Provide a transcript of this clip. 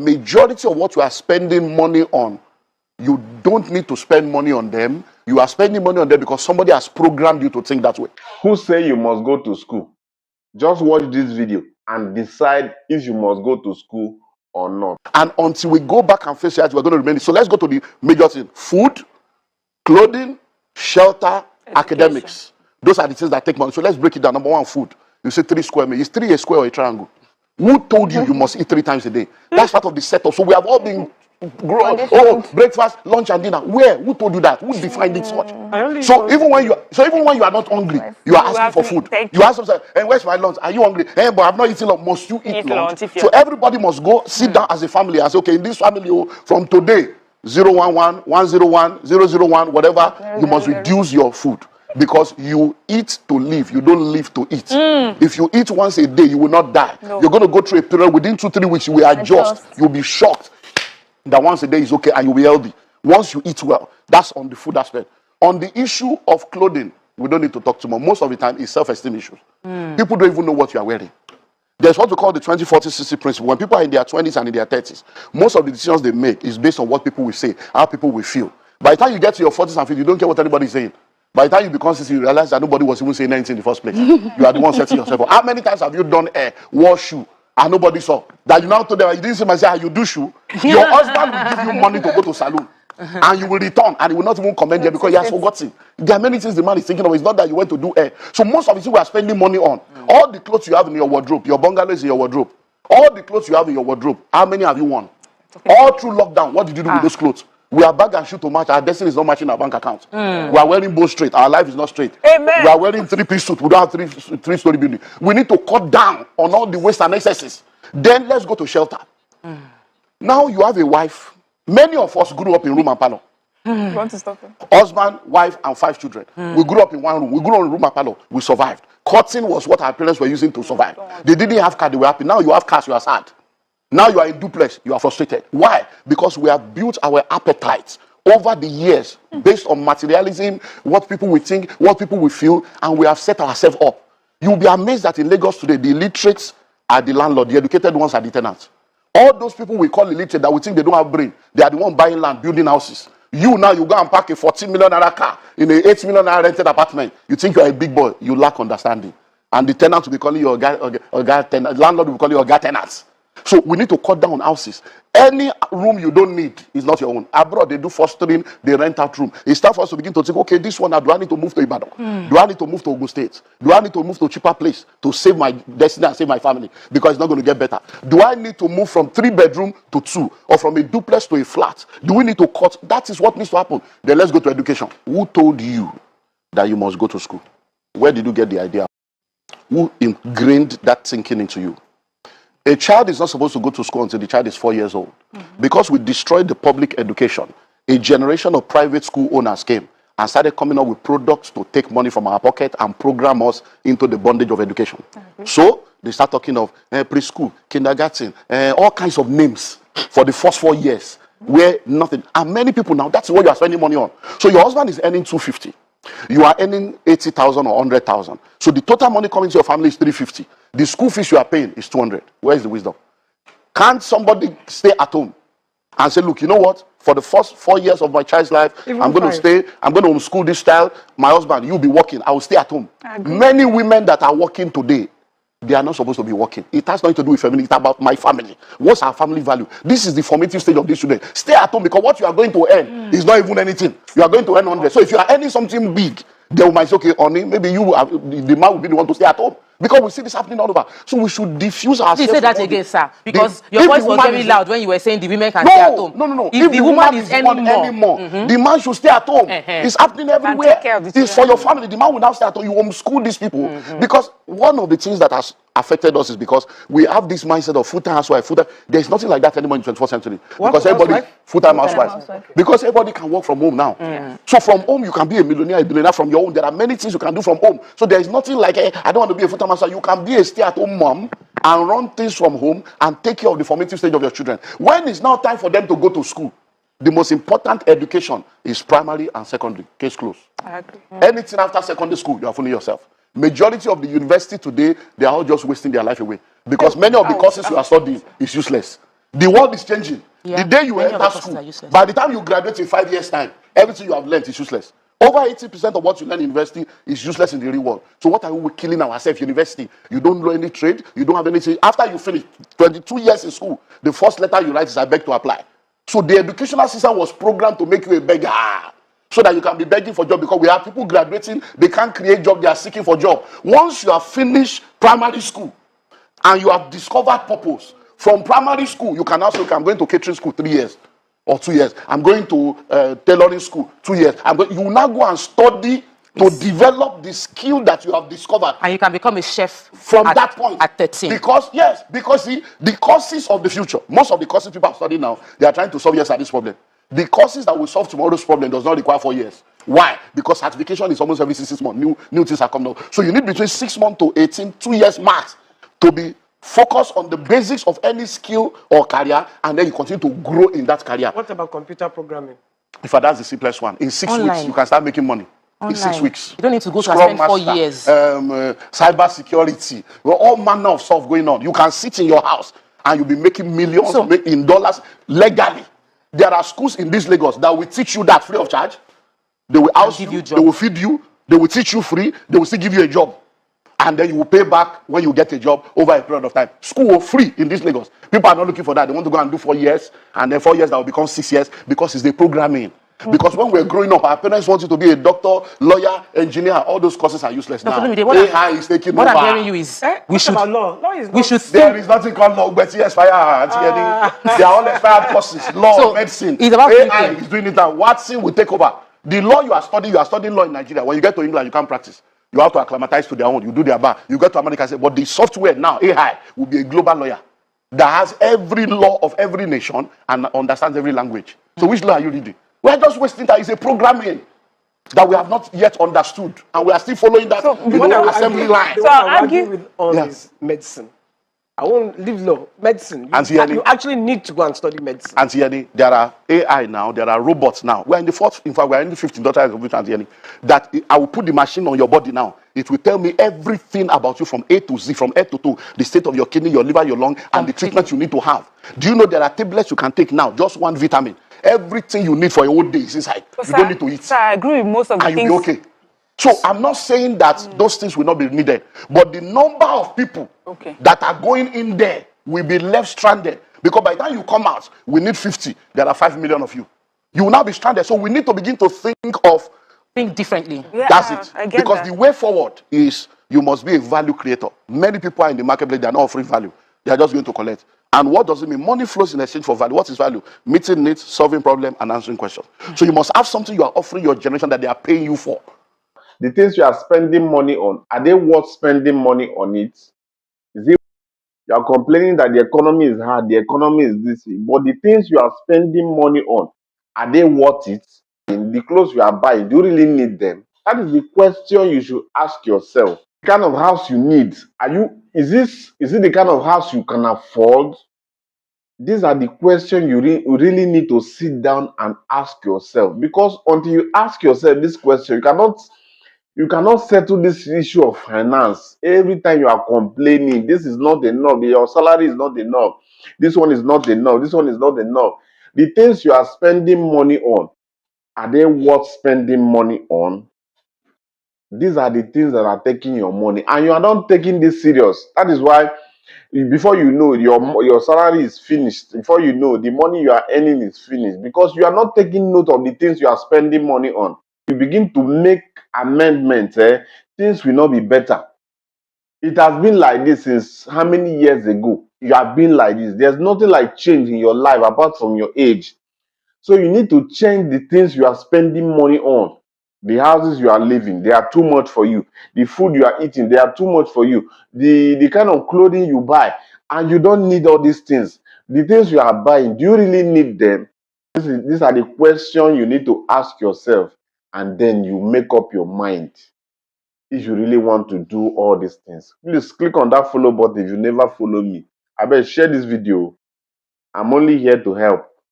majority of what you are spending money on, you don't need to spend money on them. You are spending money on them because somebody has programmed you to think that way. Who say you must go to school? Just watch this video and decide if you must go to school or not. And until we go back and face reality, we're going to remain. So let's go to the major thing. Food, clothing, shelter, academics. Those are the things that take money. So let's break it down. Number one, food. You say 3 square meters. Is 3 a square or a triangle? Who told you you must eat 3 times a day? That's part of the setup. So we have all been breakfast, lunch, and dinner. Where? Who told you that? Who defined it such? So even when you are not hungry, you are asking for food. You ask yourself, "And where's my lunch? Are you hungry? But I've not eaten lunch. Must you eat lunch?" So everybody must go sit down as a family and say, "Okay, in this family, from today, 011, 101, 001, whatever, you must reduce your food." Because you eat to live, you don't live to eat. If you eat once a day, you will not die. You're going to go through a period within 2-3 weeks, you will adjust. You'll be shocked that once a day is okay and you'll be healthy. Once you eat well, that's on the food aspect. On the issue of clothing, we don't need to talk too much. Most of the time, it's self-esteem issues. People don't even know what you are wearing. There's what we call the 20-40-60 principle. When people are in their 20s and in their 30s, most of the decisions they make is based on what people will say, how people will feel. By the time you get to your 40s and 50s, you don't care what anybody is saying. By the time you become 60, you realize that nobody was even saying anything in the first place. You are the one setting yourself up. How many times have you done hair, wore shoe, and nobody saw? That you now told them, you didn't see myself, how you do shoe. Your husband will give you money to go to salon. And you will return, and he will not even commend you because he has forgotten. There are many things the man is thinking of. It's not that you went to do hair. So most of the things we are spending money on, all the clothes you have in your wardrobe, your bungalow is in your wardrobe. All the clothes you have in your wardrobe, how many have you won? All through lockdown, what did you do with those clothes? We are bag and shoe to match. Our destiny is not matching our bank account. We are wearing both straight. Our life is not straight. Amen. We are wearing 3-piece suit. We don't have three-story building. We need to cut down on all the waste and excesses. Then let's go to shelter. Now you have a wife. Many of us grew up in room and parlor. You want to stop him? Husband, wife, and 5 children. We grew up in one room. We grew up in room and parlor. We survived. Cutting was what our parents were using to survive. They didn't have car. They were happy. Now you have cars. You are sad. Now you are in duplex, you are frustrated. Why? Because we have built our appetites over the years based on materialism, what people will think, what people will feel, and we have set ourselves up. You'll be amazed that in Lagos today, the illiterates are the landlord, the educated ones are the tenants. All those people we call illiterate that we think they don't have brain, they are the one buying land, building houses. You now, you go and park a 14 million naira car in an 8 million naira rented apartment. You think you are a big boy, you lack understanding. And the tenant will be calling you a tenant, landlord will be calling you a tenants. So we need to cut down on houses. Any room you don't need is not your own. Abroad, they do fostering, they rent out room. It's time for us to begin to think, okay, this one, now, do I need to move to Ibadan? Do I need to move to Ogun State? Do I need to move to a cheaper place to save my destiny and save my family? Because it's not going to get better. Do I need to move from 3-bedroom to 2 or from a duplex to a flat? Do we need to cut? That is what needs to happen. Then let's go to education. Who told you that you must go to school? Where did you get the idea? Who ingrained that thinking into you? A child is not supposed to go to school until the child is 4 years old. Because we destroyed the public education, a generation of private school owners came and started coming up with products to take money from our pocket and program us into the bondage of education. So they start talking of preschool, kindergarten, all kinds of names for the first 4 years where nothing. And many people now, that's what you are spending money on. So your husband is earning 250. You are earning 80,000 or 100,000. So the total money coming to your family is 350. The school fees you are paying is 200. Where is the wisdom? Can't somebody stay at home and say, look, you know what? For the first 4 years of my child's life, I'm going to stay. I'm going to homeschool this child. My husband, you'll be working. I will stay at home. Many women that are working today, they are not supposed to be working. It has nothing to do with family. It's about my family. What's our family value? This is the formative stage of this children. Stay at home because what you are going to earn is not even anything. You are going to earn 100. So if you are earning something big, they might say, okay, honey, maybe you are, the man will be the one to stay at home. Because we see this happening all over. So we should diffuse ourselves. You say that again, sir. Because your voice was very loud when you were saying the women can stay at home. No. If the woman is earning more, the man should stay at home. It's happening everywhere. It's for your family. The man will now stay at home. You homeschool these people. Because one of the things that has affected us is because we have this mindset of full-time housewife, full-time. There's nothing like that anymore in the 21st century. Because everybody, full-time housewife. Because everybody can work from home now. So from home, you can be a millionaire, a billionaire from your own. There are many things you can do from home. So there is nothing like, I don't want to be a full-time housewife. You can be a stay-at-home mom and run things from home and take care of the formative stage of your children. When it's now time for them to go to school, the most important education is primary and secondary. Case closed. Anything after secondary school, you are fooling yourself. Majority of the university today, they are all just wasting their life away. Because many of the courses you are studying is useless. The world is changing. Yeah, The day you many of the enter courses school, are useless. by the time you graduate in 5 years' time, everything you have learned is useless. Over 80% of what you learn in university is useless in the real world. So what are we killing ourselves in university? You don't know any trade, you don't have anything. After you finish 22 years in school, the first letter you write is I beg to apply. So the educational system was programmed to make you a beggar, so that you can be begging for job, because we have people graduating, they can't create job, they are seeking for job. Once you have finished primary school and you have discovered purpose, from primary school you can now say, okay, I'm going to catering school 3 years or 2 years, I'm going to tailoring school 2 years, you will now go and study to develop the skill that you have discovered, And you can become a chef from that point at 13. because see, the courses of the future, most of the courses people are studying now, they are trying to solve yesterday's problem. The courses that will solve tomorrow's problem does not require 4 years. Why? Because certification is almost every 6 months. New things are coming out. So you need between 6 months to 18, 2 years max, to be focused on the basics of any skill or career, and then you continue to grow in that career. What about computer programming? In fact, that's the simplest one. In 6 weeks, you can start making money. In 6 weeks. You don't need to go to Scrum spend 4 master, years. Cyber security, all manner of stuff going on. You can sit in your house and you'll be making millions in dollars legally. There are schools in this Lagos that will teach you that free of charge. They will house you, they will feed you, they will teach you free, they will still give you a job. And then you will pay back when you get a job over a period of time. School free in this Lagos. People are not looking for that. They want to go and do 4 years, and then 4 years that will become 6 years, because it's the programming. Because when we're growing up, our parents want you to be a doctor, lawyer, engineer. All those courses are useless now. AI is taking over. What I'm hearing you is we should law. Law is we should. There is nothing called law, but expired. They are all expired courses. Law, medicine. It's about AI is doing it now. Watson will take over. The law you are studying law in Nigeria. When you get to England, you can't practice. You have to acclimatize to their own. You do their bar. You get to America, but the software now, AI, will be a global lawyer that has every law of every nation and understands every language. So which law are you reading? We are just wasting time. It's a programming that we have not yet understood, and we are still following that assembly line. So I argue with all this medicine. I won't leave law. Medicine. You actually need to go and study medicine. Auntie, there are AI now, there are robots now. We are in the fourth, in fact, we are in the 15th daughter of it, Auntie, that I will put the machine on your body now. It will tell me everything about you from A to Z, from head to toe, the state of your kidney, your liver, your lung, and the treatment you need to have. Do you know there are tablets you can take now, just one vitamin? Everything you need for your whole day is inside. You don't need to eat. Sir, I agree with most of the things. And you'll be okay. So I'm not saying that those things will not be needed, but the number of people that are going in there will be left stranded, because by the time you come out, we need 50. There are 5 million of you. You will now be stranded. So we need to begin to think differently. Yeah, that's it. Because the way forward is you must be a value creator. Many people are in the marketplace, they are not offering value. They are just going to collect. And what does it mean? Money flows in exchange for value. What is value? Meeting needs, solving problems, and answering questions. So you must have something you are offering your generation that they are paying you for. The things you are spending money on, are they worth spending money on it? Is it you are complaining that the economy is hard, the economy is this, but the things you are spending money on, are they worth it? In the clothes you are buying, do you really need them? That is the question you should ask yourself. The kind of house you need, is it the kind of house you can afford? These are the questions you really need to sit down and ask yourself, because until you ask yourself this question, you cannot settle this issue of finance. Every time you are complaining, this is not enough, your salary is not enough, this one is not enough, this one is not enough. The things you are spending money on, are they worth spending money on? These are the things that are taking your money, and you are not taking this serious. That is why before you know, your salary is finished. Before you know, the money you are earning is finished, because you are not taking note of the things you are spending money on. You begin to make amendments, things will not be better. It has been like this since how many years ago? You have been like this. There's nothing like change in your life apart from your age. So you need to change the things you are spending money on. The houses you are living, they are too much for you. The food you are eating, they are too much for you. The kind of clothing you buy, and you don't need all these things. The things you are buying, do you really need them? These are the questions you need to ask yourself, and then you make up your mind if you really want to do all these things. Please click on that follow button if you never follow me. I bet share this video. I'm only here to help.